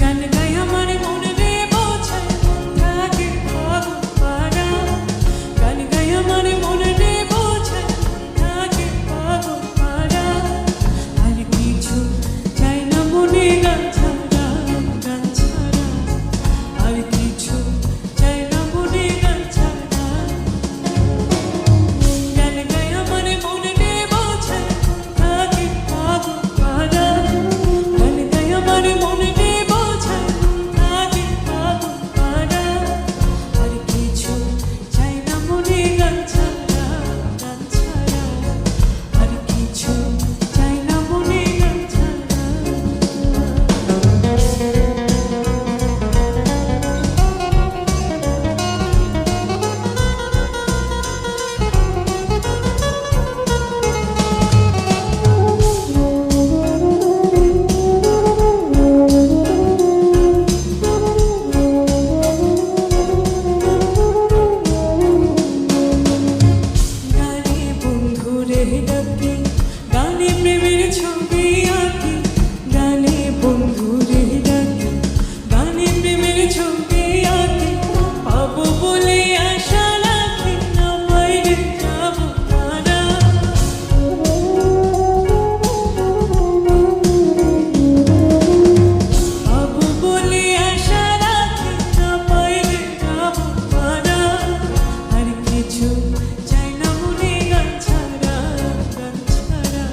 গান গাই আমার মনে রে বোঝায় থাকে পাগল পারা, গান গাই আমার মনে রে বোঝায় থাকে পাগল পারা, আর কিছু চাই না মনে গান ছাড়া, গান ছাড়া আর কিছু চাই না মনে গান ছাড়া। গান গাই আমার মনে রে বোঝায় থাকে পাগল পারা, গান গাই আমার মনে রে বোঝায় থাকে পাগল পারা, আর কিছু চাই না মনে গান ছাড়া, গান ছাড়া আর কিছু চাই না মনে গান ছাড়া। গানে বন্ধুরে ডাকি, গানে প্রেমের ছবি আঁকি, গানে বন্ধুরে ডাকি, গানে প্রেমের ছবি আঁকি, পাবো বলে আশা রাখি না বাইরে যাবো তারা। পাবো বলে আশা রাখি না বাইরে যাবো তারা, আর কিছু চাই না মনে গান ছাড়া, গান ছাড়া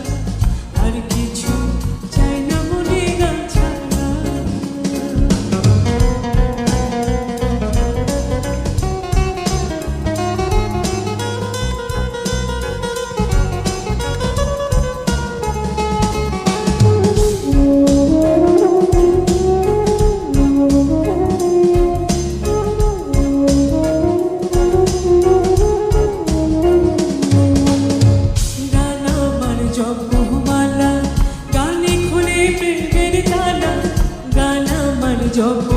আর কিছু চাই না মনে গান ছাড়া। গান আমার জপমালা, গানে খুলে প্রেমের তালা, গান আমার জপ